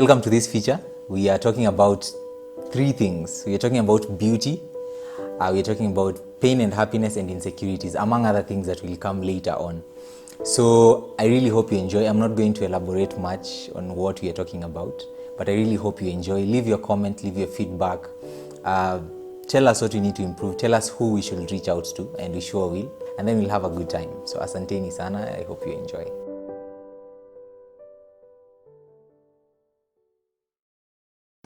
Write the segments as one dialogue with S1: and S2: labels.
S1: Welcome to this feature. We are talking about three things. We are talking about beauty, we are talking about pain and happiness and insecurities, among other things that will come later on. So I really hope you enjoy. I'm not going to elaborate much on what we are talking about, but I really hope you enjoy. Leave your comment, leave your feedback. Tell us what we need to improve. Tell us who we should reach out to, and we sure will. And then we'll have a good time. So asanteni sana. I hope you enjoy.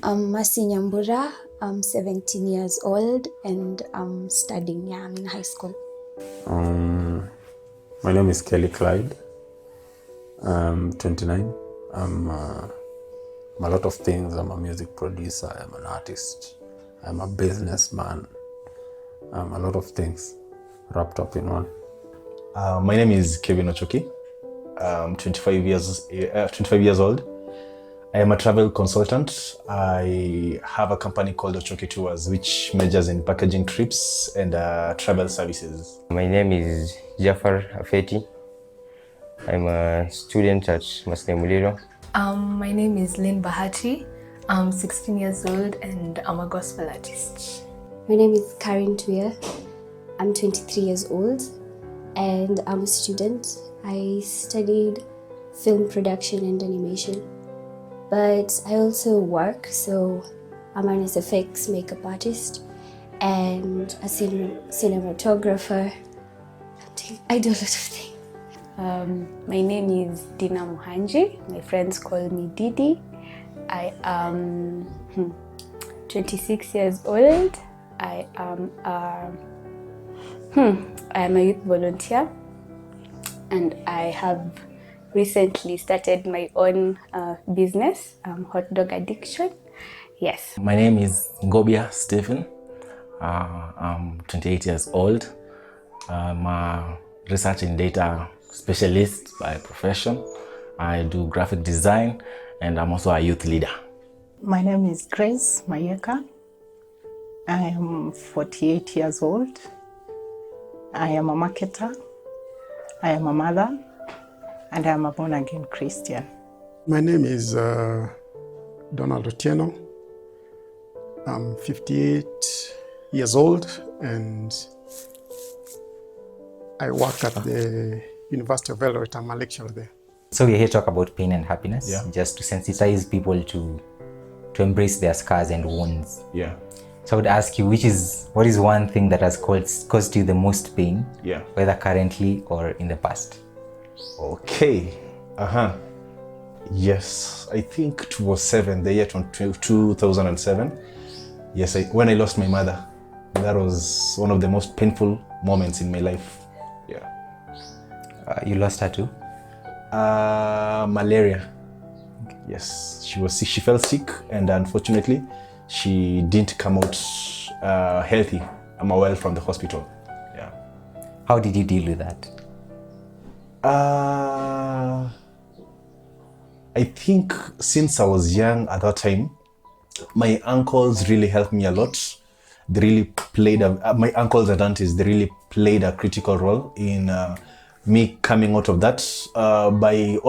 S2: I'm Masi Nyambura. I'm 17 years old and I'm studying. I'm in high school.
S3: My name is Kelly Clyde. I'm 29. I'm a lot of things. I'm a music producer. I'm an artist. I'm a businessman. I'm a lot of things wrapped up in one.
S4: My name is Kevin Ochoki. I'm 25 years old. I am a travel consultant. I have a company called Ochoki Tours, which majors in packaging trips and travel services.
S5: My name is Jafar Afeti. I'm a student at Masne Muliro.
S6: My name is Lynn Bahati. I'm 16 years old and I'm a gospel artist.
S2: My name is Karen Tuya. I'm 23 years old and I'm a student. I studied film production and animation. But I also work, so I'm an SFX makeup artist and a cinematographer. I do a lot of things.
S7: My name is Dina Muhanji. My friends call me Didi. I am 26 years old. I am a youth volunteer, and I have recently started my own business, hot dog addiction. Yes.
S8: My name is Ngobia Stephen. I'm 28 years old. I'm a research and data specialist by profession. I do graphic design and I'm also a youth leader.
S9: My name is Grace Mayeka. I am 48 years old. I am a marketer. I am a mother. And I'm a born-again Christian.
S10: My name is Donald Otieno. I'm 58 years old and I work at the University of Eldoret. I'm a lecturer there.
S1: So we're here to talk about pain and happiness,
S4: Yeah.
S1: just to sensitize people to embrace their scars and wounds.
S4: Yeah.
S1: So I would ask you, what is one thing that has caused you the most pain,
S4: Yeah.
S1: whether currently or in the past?
S4: Okay. Yes, I think it was the year 2007. Yes, when I lost my mother. That was one of the most painful moments in my life. Yeah.
S1: You lost her too?
S4: Malaria. Okay. Yes, she was sick. She fell sick, and unfortunately, she didn't come out healthy. Well from the hospital. Yeah.
S1: How did you deal with that?
S4: I think since I was young at that time, my uncles really helped me a lot. They really played, my uncles and aunties, they really played a critical role in me coming out of that by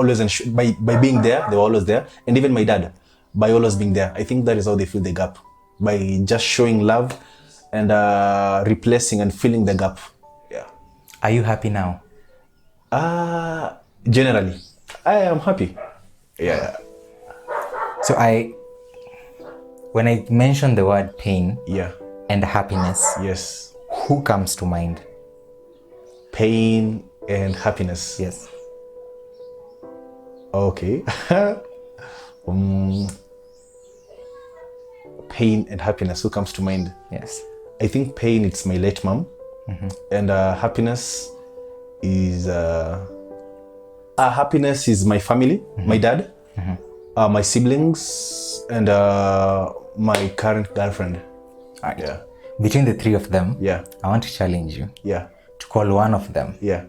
S4: being there. They were always there. And even my dad, by always being there. I think that is how they fill the gap, by just showing love and replacing and filling the gap. Yeah.
S1: Are you happy now?
S4: Generally, I am happy. Yeah.
S1: So when I mention the word pain,
S4: Yeah.
S1: and happiness,
S4: Yes.
S1: who comes to mind?
S4: Pain and happiness.
S1: Yes.
S4: Okay. Pain and happiness, who comes to mind?
S1: Yes.
S4: I think pain, it's my late mom. Mm-hmm. And happiness is my family, mm-hmm. my dad, mm-hmm. My siblings, and my current girlfriend.
S1: Right.
S4: Yeah.
S1: Between the three of them,
S4: yeah,
S1: I want to challenge you.
S4: Yeah.
S1: To call one of them.
S4: Yeah.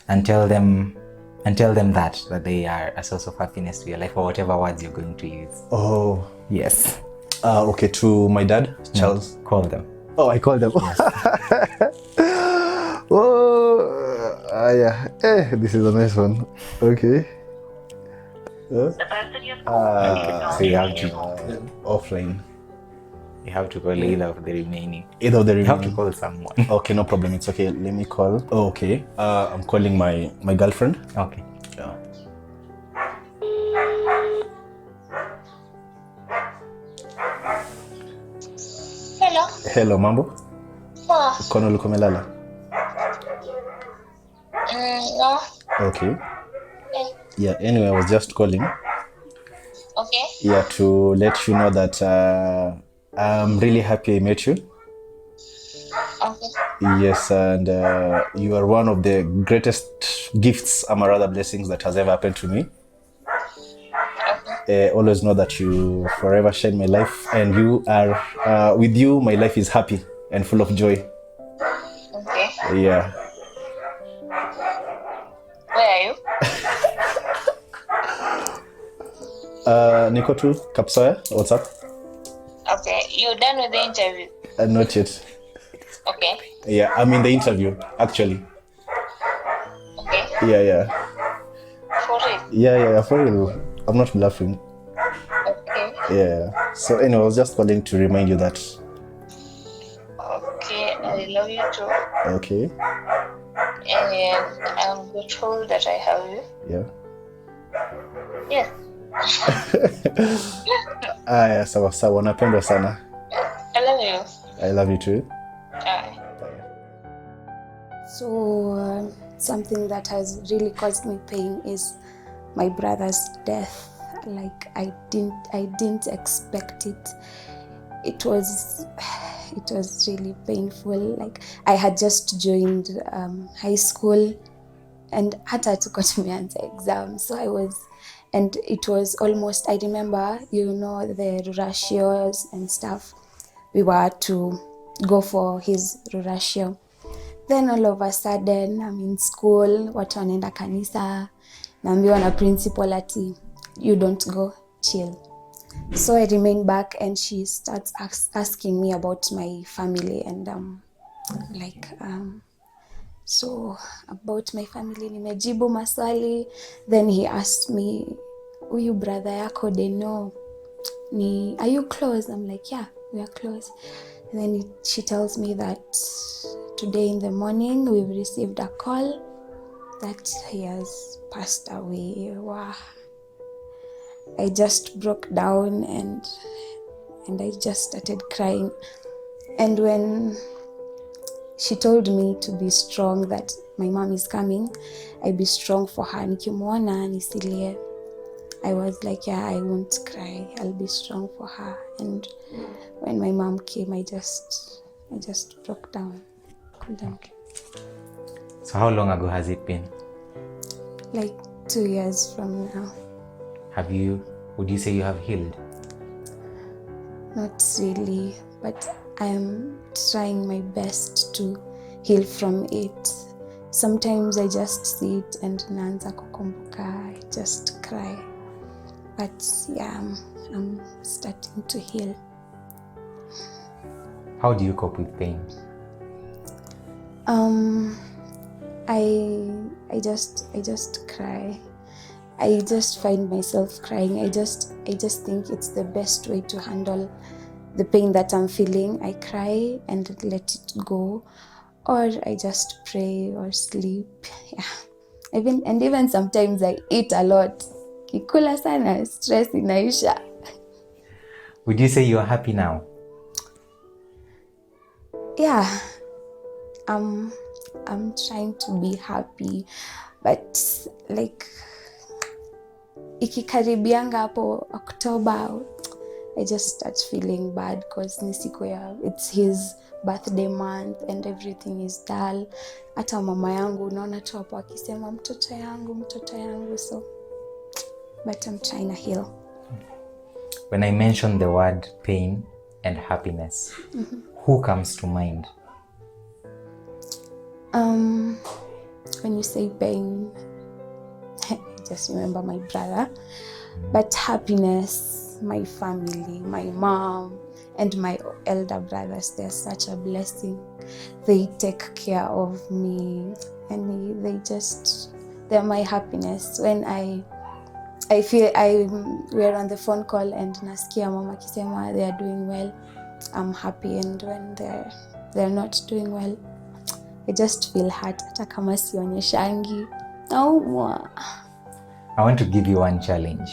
S1: And tell them that they are a source of happiness to your life, or whatever words you're going to use.
S4: Oh.
S1: Yes.
S4: Okay, to my dad, Charles.
S1: No, call them.
S4: Oh, I called them. Yes. Oh, yeah. This is a nice one. Okay.
S11: The person
S8: Okay. So you have to
S4: offline.
S8: call either of the remaining.
S4: Either of the
S8: You have to
S4: remaining.
S8: call someone.
S4: Okay, no problem. It's okay. Let me call. Oh, okay. I'm calling my girlfriend.
S8: Okay.
S4: Yeah.
S11: Hello.
S4: Hello, mambo.
S11: Oh.
S4: Kono ulikuwa umelala?
S11: No.
S4: Okay. Yeah, anyway, I was just calling.
S11: Okay.
S4: Yeah, to let you know that I'm really happy I met you.
S11: Okay.
S4: Yes, and you are one of the greatest gifts, or rather blessings, that has ever happened to me. Always know that you forever shine my life, and you are, with you, my life is happy and full of joy.
S11: Okay.
S4: Yeah.
S11: Where are you?
S4: Niko tu, Kapsoya, what's up?
S11: Okay. You done with the interview?
S4: Not yet.
S11: Okay.
S4: Yeah, I'm in the interview, actually.
S11: Okay.
S4: Yeah.
S11: For real?
S4: Yeah, for real. I'm not bluffing.
S11: Okay.
S4: Yeah. So anyway, I was just calling to remind you that.
S11: Okay. I love you too.
S4: Okay.
S11: And I'm grateful that I have you.
S4: Yeah.
S11: Yes.
S4: Aya, sawa. Napendwa sana.
S11: I love you.
S4: I love you too.
S11: Bye.
S2: So something that has really caused me pain is my brother's death. Like I didn't expect it. It was really painful. Like I had just joined high school and hata tuko tumeanza exam, so and it was almost, I remember, the rurashios and stuff. We were to go for his rurashio. Then all of a sudden, I'm in school, watu wanaenda kanisa, naambiwa na principal ati, you don't go, chill. So I remain back and she starts asking me about my family and so about my family nimejibu maswali. Then he asked me, huyu brother yako Deno, are you close? I'm like, yeah, we are close. And then she tells me that today in the morning we've received a call that he has passed away. Wow. I just broke down and I just started crying. And when she told me to be strong, that my mom is coming, I be strong for her. Nikimwona nisilie. I was like, yeah, I won't cry. I'll be strong for her. And when my mom came, I just broke down.
S8: Okay. So how long ago has it been?
S2: Like 2 years from now.
S8: Would you say you have healed?
S2: Not really, but I'm trying my best to heal from it. Sometimes I just see it and naanza kukumbuka, I just cry. But yeah, I'm starting to heal.
S8: How do you cope with pain?
S2: I just cry. I just find myself crying. I just think it's the best way to handle the pain that I'm feeling. I cry and let it go, or I just pray or sleep. Yeah. Even sometimes I eat a lot. Kikula sana, stress inaisha.
S8: Would you say you are happy now?
S2: Yeah. I'm trying to be happy, but like ikikaribianga hapo October, I just start feeling bad because it's his birthday month and everything is dull. Hata mama yangu unaona tu hapo akisema mtoto yangu, so but I'm trying to heal.
S8: When I mention the word pain and happiness, who comes to mind?
S2: When you say pain, I just remember my brother. But happiness, my family, my mom, and my elder brothers, they're such a blessing. They take care of me, and they're my happiness. When
S7: I feel we are on the phone call and nasikia mama akisema they are doing well, I'm happy, and when they're not doing well, I just feel hurt hata kama sionyeshangi. Naumwa.
S1: I want to give you one challenge.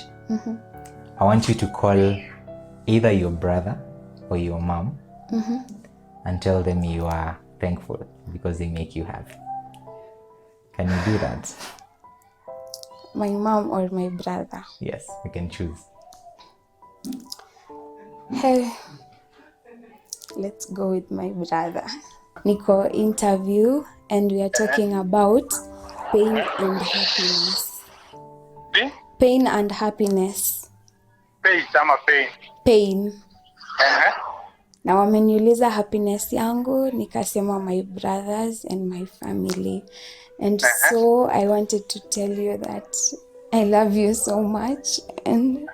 S1: I want you to call either your brother or your mom and tell them you are thankful because they make you happy. Can you do that?
S7: My mom or my brother?
S1: Yes, you can choose.
S7: Hey, let's go with my brother. Niko interview and we are talking about pain and happiness. Pain and happiness. Pain. Na wameniuliza happiness yangu, nikasema my brothers and my family. And so I wanted to tell you that I love you so much and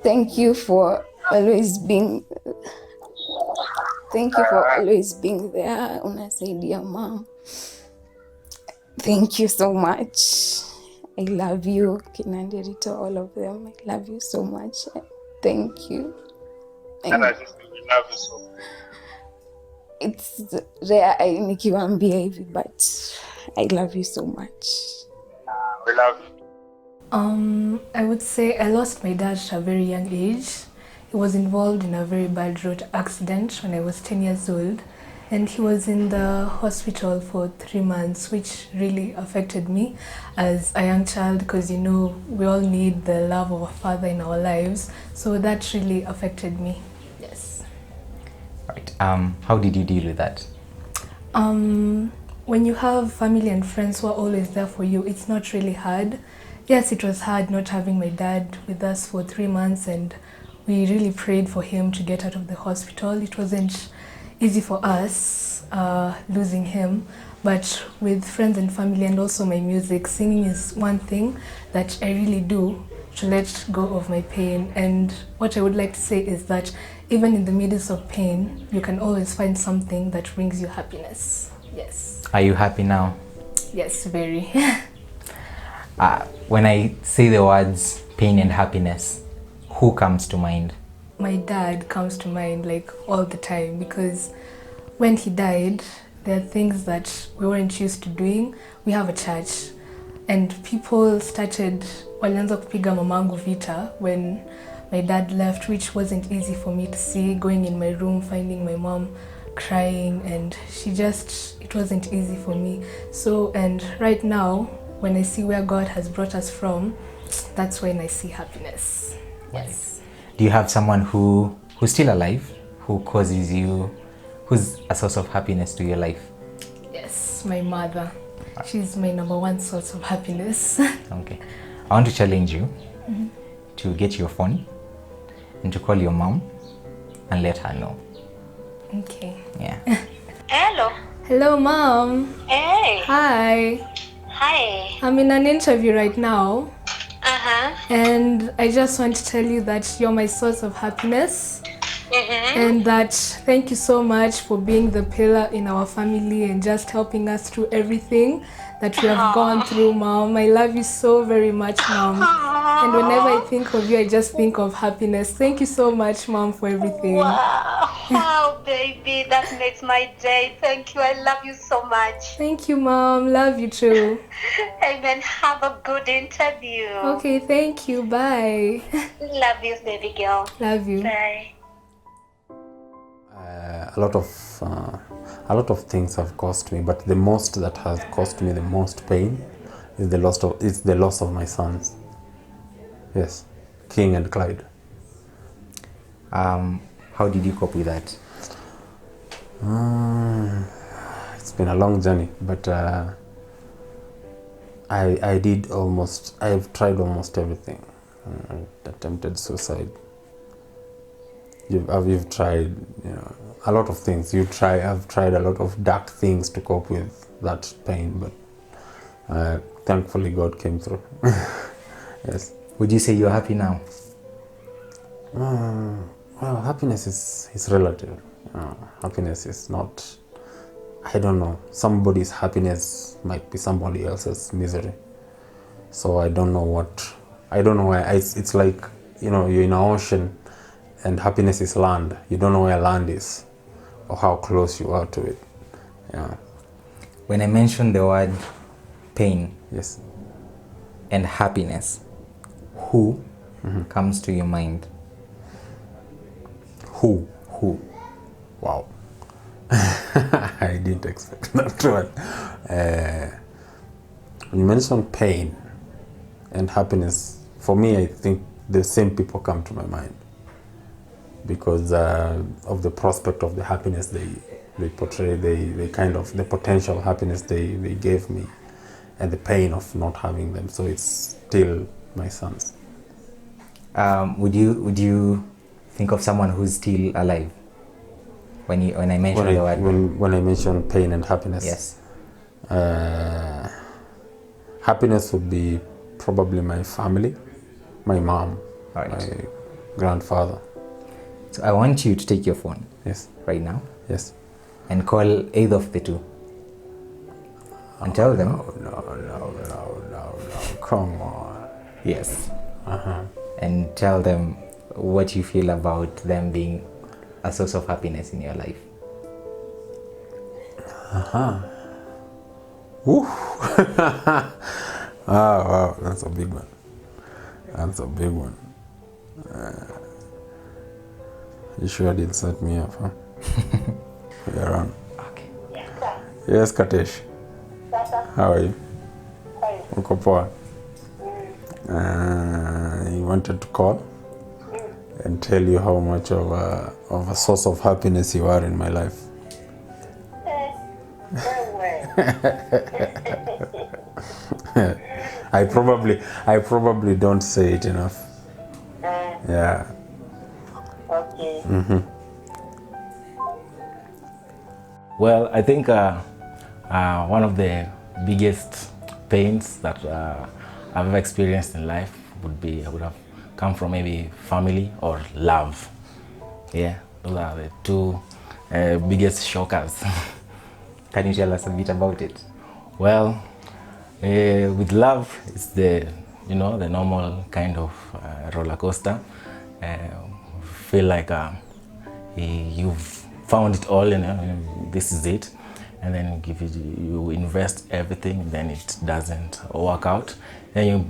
S7: thank you for always being there. Unasaidia mom. Thank you so much. I love you. Kinandiri, to all of them. I love you so much. Thank you.
S12: And I just really love you so much.
S7: It's rare nikiwaambia hivi, but I love you so much.
S12: We love you.
S6: I would say I lost my dad at a very young age. He was involved in a very bad road accident when I was 10 years old, and he was in the hospital for 3 months, which really affected me as a young child, because we all need the love of a father in our lives, so that really affected me. Yes.
S1: Right. How did you deal with that?
S6: When you have family and friends who are always there for you, it's not really hard. Yes, it was hard not having my dad with us for 3 months, and we really prayed for him to get out of the hospital. It wasn't easy for us losing him, but with friends and family and also my music, singing is one thing that I really do to let go of my pain. And what I would like to say is that even in the midst of pain, you can always find something that brings you happiness. Yes.
S1: Are you happy now?
S6: Yes, very.
S1: When I say the words pain and happiness, who comes to mind?
S6: My dad comes to mind like all the time, because when he died, there are things that we weren't used to doing. We have a church and people started walianza kupiga mamangu vita when my dad left, which wasn't easy for me to see, going in my room, finding my mom crying, and it wasn't easy for me. So, and right now, when I see where God has brought us from, that's when I see happiness. Yes.
S1: Do you have someone who's still alive, who's a source of happiness to your life?
S6: Yes, my mother. She's my #1 source of happiness.
S1: Okay. I want to challenge you to get your phone and to call your mom and let her know.
S6: Okay.
S1: Yeah.
S11: Hello.
S6: Hello, Mom.
S11: Hey.
S6: Hi.
S11: Hi.
S6: I'm in an interview right now.
S11: Uh-huh.
S6: And I just want to tell you that you're my source of happiness. And that thank you so much for being the pillar in our family and just helping us through everything that we have gone through, Mom. I love you so very much, Mom. And whenever I think of you, I just think of happiness. Thank you so much, Mom, for everything.
S11: Wow, baby, that makes my day. Thank you. I love you so much.
S6: Thank you, Mom. Love you too.
S11: Amen. Have a good interview.
S6: Okay, thank you. Bye.
S11: Love you, baby girl.
S6: Love you.
S11: Bye.
S3: A lot of things have cost me, but the most that has cost me the most pain is the loss of my sons. Yes, King and Clyde.
S1: How did you cope with that?
S3: It's been a long journey, but I've tried almost everything. Attempted suicide. You've tried, a lot of things. I've tried a lot of dark things to cope with that pain, but thankfully God came through. Yes.
S1: Would you say you're happy now?
S3: Well, happiness is relative. Happiness is not, I don't know. Somebody's happiness might be somebody else's misery. So I don't know where. It's like, you know, you're in an ocean and happiness is land. You don't know where land is or how close you are to it. Yeah.
S1: When I mention the word pain,
S3: yes,
S1: and happiness, who comes to your mind?
S3: Who? Wow. I didn't expect that one. When you mention pain and happiness, for me, I think the same people come to my mind because of the prospect of the happiness they portray, they kind of, the potential happiness they gave me, and the pain of not having them. So it's still my sons.
S1: Would you think of someone who's still alive when I mention the word?
S3: When I mention pain and happiness,
S1: yes.
S3: Happiness would be probably my family, my mom,
S1: right,
S3: my grandfather.
S1: So I want you to take your phone.
S3: Yes.
S1: Right now.
S3: Yes.
S1: And call either of the two. And tell them.
S3: No. Come on.
S1: Yes. And tell them what you feel about them being a source of happiness in your life.
S3: Woo. Wow, that's a big one. That's a big one. You sure did set me up, huh? You're on.
S1: Okay.
S3: Yes, Katesh. How are you? Uko poa? You wanted to call and tell you how much of a source of happiness you are in my life. I probably don't say it enough. Yeah.
S11: Okay.
S8: Well, I think one of the biggest pains that I've ever experienced in life would have come from maybe family or love. Yeah, those are the two biggest shockers.
S1: Can you tell us a bit about it?
S8: Well, with love, it's the normal kind of roller coaster. Feel like you've found it all, this is it, and then you invest everything, then it doesn't work out, then you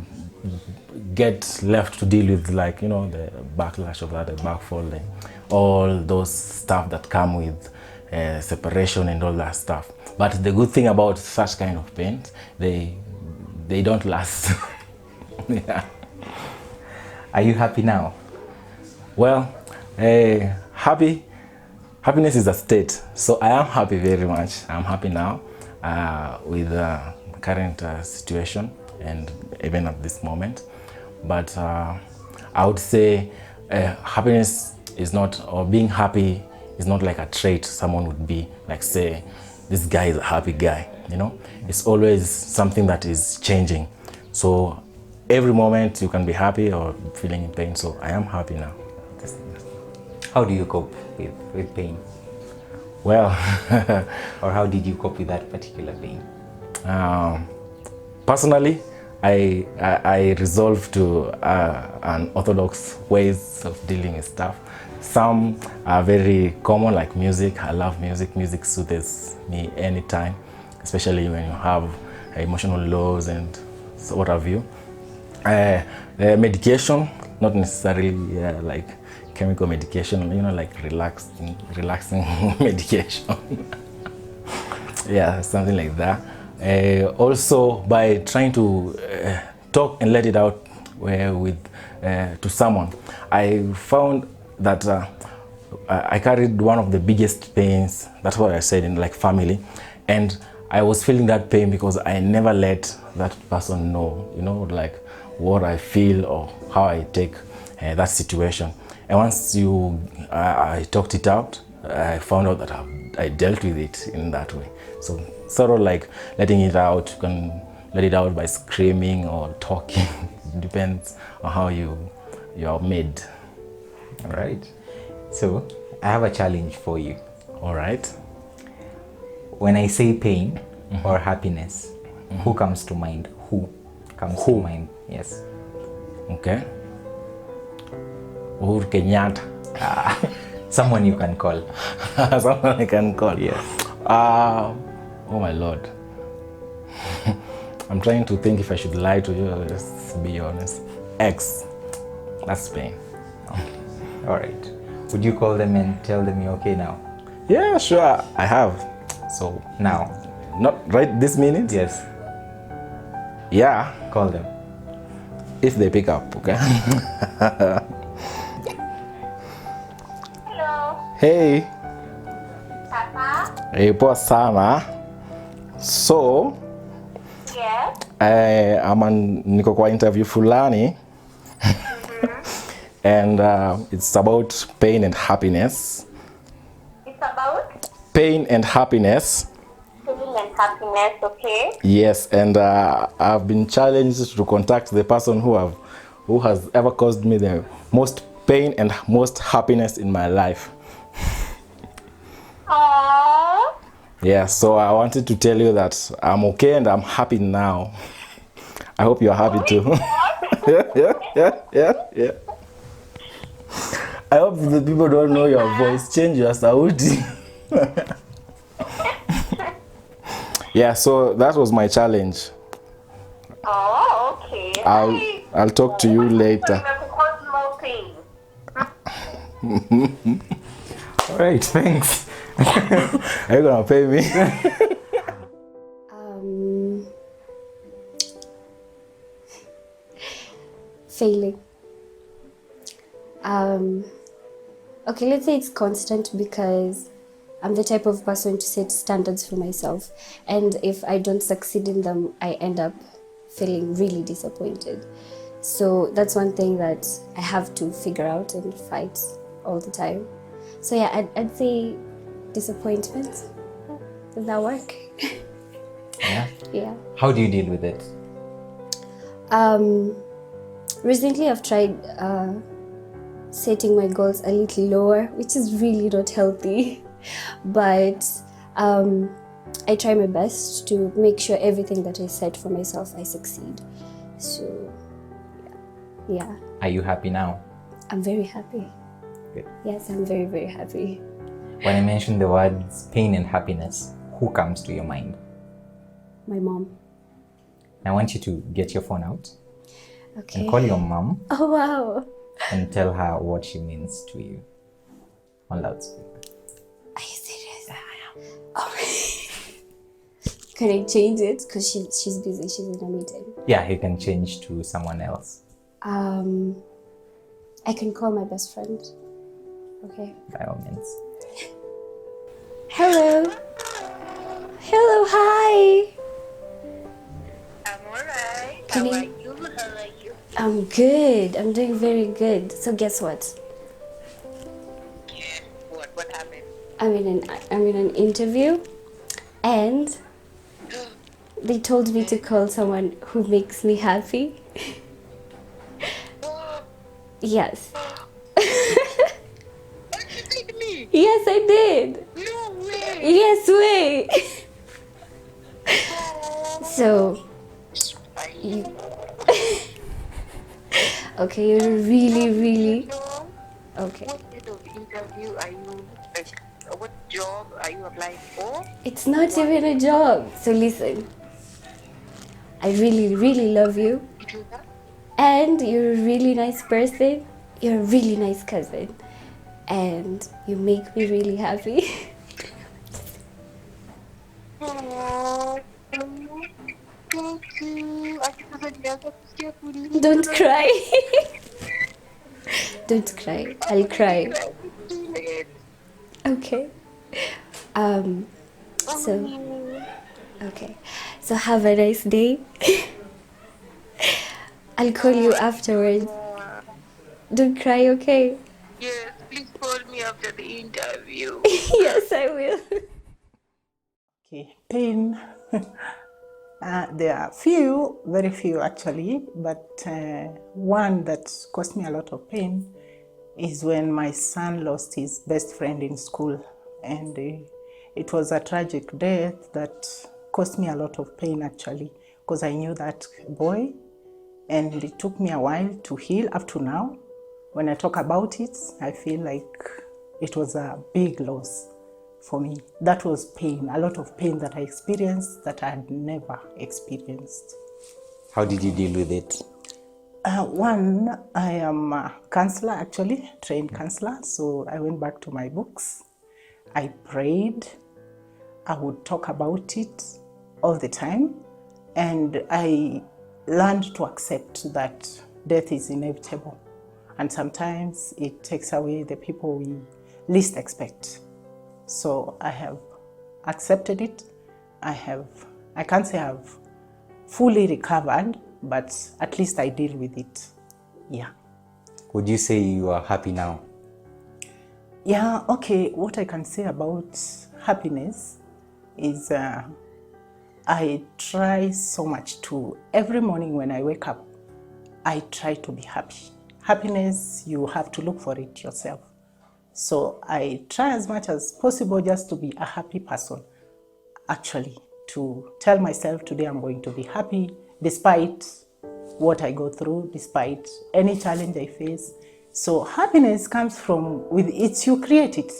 S8: get left to deal with the backlash of that, the backfall, all those stuff that come with separation and all that stuff. But the good thing about such kind of pains, they don't last. Yeah.
S1: Are you happy now?
S8: Well, happiness is a state, so I am happy very much. I'm happy now with the current situation and even at this moment. But I would say happiness is not, or being happy is not like a trait someone would be, like say, this guy is a happy guy, It's always something that is changing. So every moment you can be happy or feeling in pain, so I am happy now.
S1: How do you cope with pain?
S8: Well,
S1: or how did you cope with that particular pain?
S8: Personally, I resolve to unorthodox ways of dealing with stuff. Some are very common, like music. I love music. Music soothes me anytime, especially when you have emotional lows and so what have you. Medication, not necessarily like chemical medication, like relaxing medication. Yeah, something like that. Also, by trying to talk and let it out to someone, I found that I carried one of the biggest pains. That's what I said, in like family, and I was feeling that pain because I never let that person know, like what I feel or how I take that situation. And once I talked it out, I found out that I dealt with it in that way. So sort of like letting it out. You can let it out by screaming or talking. It depends on how you are made.
S1: All right. So I have a challenge for you.
S8: All right.
S1: When I say pain or happiness, who comes to mind? Who? comes to mind. Yes.
S8: Okay. Uhuru Kenyatta.
S1: Someone you can call.
S8: Someone I can call.
S1: Yes.
S8: Oh my Lord. I'm trying to think if I should lie to you or just be honest. X. That's Spain.
S1: All right. Would you call them and tell them you're okay now?
S8: Yeah, sure. I have. So
S1: Now?
S8: not right this minute?
S1: Yes.
S8: Yeah.
S1: Call them.
S8: If they pick up, okay?
S11: Hello.
S8: Hey.
S11: Papa.
S8: Hey, poa sana. So,
S11: Yes.
S8: niko kwa interview fulani. And it's about pain and happiness.
S11: It's about
S8: Pain and happiness.
S11: feeling and happiness, okay?
S8: Yes, and I've been challenged to contact the person who has ever caused me the most pain and most happiness in my life.
S11: Aww.
S8: Yeah, so I wanted to tell you that I'm okay and I'm happy now. I hope you're happy too. yeah. I hope the people don't know your voice. Change your sauti. Yeah, so that was my challenge.
S11: Oh, okay.
S8: I'll talk to you later.
S1: All right, thanks.
S8: Are you gonna pay me?
S2: Failing. Okay, let's say it's constant because I'm the type of person to set standards for myself, and if I don't succeed in them, I end up feeling really disappointed. So that's one thing that I have to figure out and fight all the time. So yeah, I'd say disappointment. Does that work?
S1: Yeah.
S2: Yeah.
S1: How do you deal with it?
S2: Recently I've tried setting my goals a little lower, which is really not healthy. But I try my best to make sure everything that I set for myself, I succeed. So, yeah.
S1: Are you happy now?
S2: I'm very happy.
S1: Good.
S2: Yes, I'm very, very happy.
S1: When I mention the words pain and happiness, who comes to your mind?
S2: My mom.
S1: I want you to get your phone out
S2: Okay.
S1: and call your mom
S2: Oh, wow.
S1: and tell her what she means to you on loudspeaker.
S2: Are you serious? Yeah, I am. Oh. Can I change it? Because she's busy. She's in a meeting.
S1: Yeah, you can change to someone else.
S2: I can call my best friend. Okay.
S1: By all means.
S2: Hello. Hello, hi.
S11: I'm alright.
S2: Can
S11: How
S2: you-
S11: are you? How are you?
S2: I'm good. I'm doing very good. So guess what?
S11: Yeah. What happened?
S2: I'm in an interview, and they told me to call someone who makes me happy. Yes. Yes, I did.
S11: No way.
S2: Yes, wait. So, you, okay, you're really okay.
S11: What kind of interview are you? What job are you applying for?
S2: It's not even a job. So listen, I really love you, and you're a really nice person. You're a really nice cousin, and you make me really happy.
S11: Oh, thank you.
S2: Don't cry. Don't cry. I'll cry. Okay. So okay. So have a nice day. I'll call you afterwards. Don't cry, okay?
S11: Yes, please call me after the interview.
S2: Yes, I will.
S9: Okay, pain. There are few, very few actually, but one that caused me a lot of pain is when my son lost his best friend in school. And it was a tragic death that caused me a lot of pain actually, because I knew that boy And it took me a while to heal up to now. When I talk about it, I feel like it was a big loss for me. That was pain, a lot of pain that I experienced that I had never experienced.
S1: How did you deal with it?
S9: One, I am a counselor actually, trained counselor. So I went back to my books. I prayed. I would talk about it all the time. And I learned to accept that death is inevitable. And sometimes it takes away the people we least expect. So I have accepted it. I can't say I've fully recovered, but at least I deal with it. Yeah.
S1: Would you say you are happy now?
S9: Yeah, okay. What I can say about happiness is I try so much to, every morning when I wake up, I try to be happy. Happiness, you have to look for it yourself. So I try as much as possible just to be a happy person. Actually, to tell myself today I'm going to be happy despite what I go through, despite any challenge I face. So happiness comes from, you create it.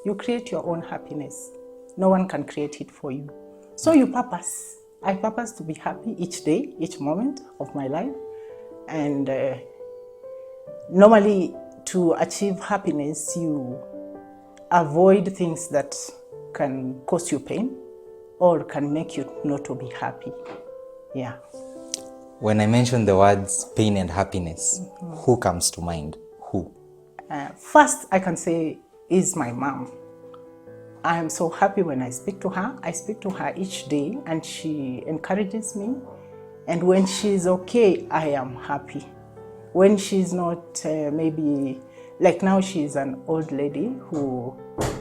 S9: You create your own happiness. No one can create it for you. So you purpose. I purpose to be happy each day, each moment of my life. And normally to achieve happiness, you avoid things that can cause you pain or can make you not to be happy. Yeah.
S1: When I mention the words pain and happiness, who comes to mind? Who?
S9: First, I can say is my mom. I am so happy when I speak to her. I speak to her each day and she encourages me. And when she's okay, I am happy. When she's not, maybe, like now she's an old lady who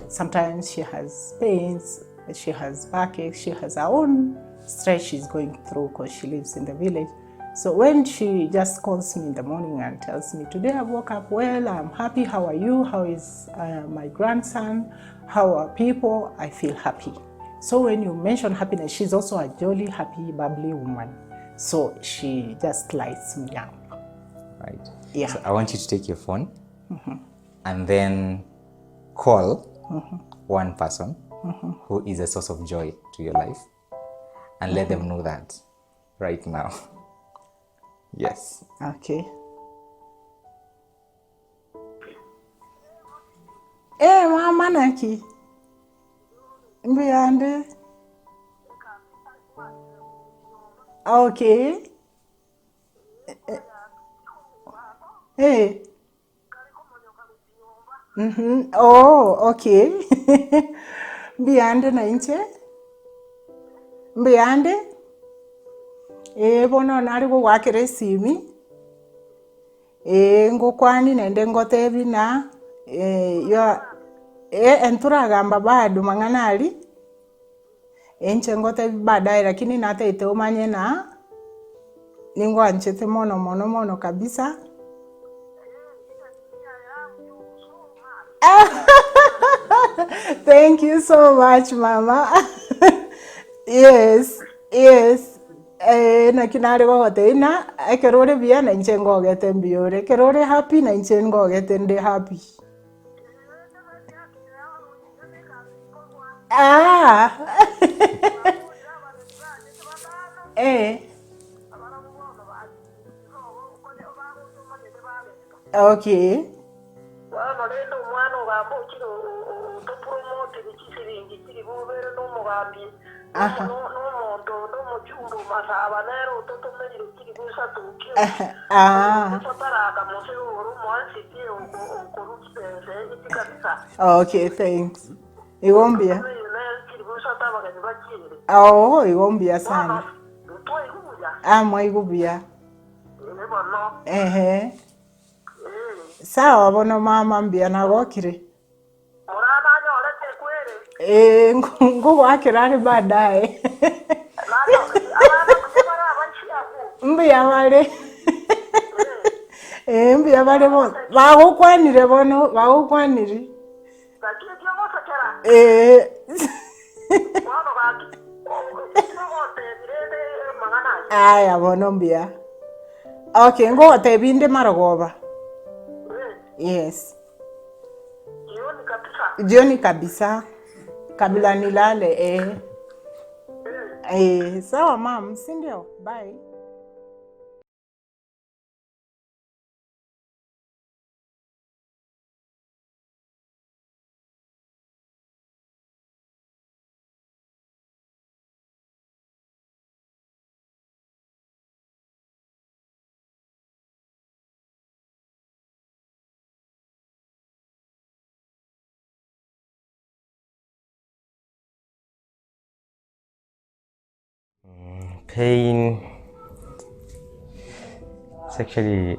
S9: sometimes she has pains, she has backaches, she has her own stress she's going through because she lives in the village. So when she just calls me in the morning and tells me, today I woke up well, I'm happy, how are you? How is my grandson? How are people? I feel happy. So when you mention happiness, she's also a jolly, happy, bubbly woman. So she just lights me up.
S1: Right.
S9: Yeah.
S1: So I want you to take your phone and then call one person who is a source of joy to your life and let them know that right now. Yes.
S9: Okay. Mama naki. Mbiyande. Okay. Hey. Oh, okay. Mbiyande na inche. Mbiyande. Bono nari gwakire simi. Ngokwani nende ngotebi na yo enturagamba bado manganali. Enche ngotebi baadaye lakini nataite umanye na ningwanchete mono kabisa. Thank you so much, Mama. Yes. Na kinare gogote ina ekerore bia na inche ngogete mbiore kerore happy na inche ngogete ndi happy. Okay. Okay, thanks. Igombia. Oh, igombia sana. Mwaigubia. Sawa bono mama mbia nagokire. Ngwakira baadaye. Mbia wale. Mbia wale bono. Bagukwanire bono, bagukwanire. Aya bono mbia. Okay, ngo tebinde Marogoba. Yes. Jioni kabisa. Kabla nilale sawa mom, si ndio? Bye.
S5: Pain. It's actually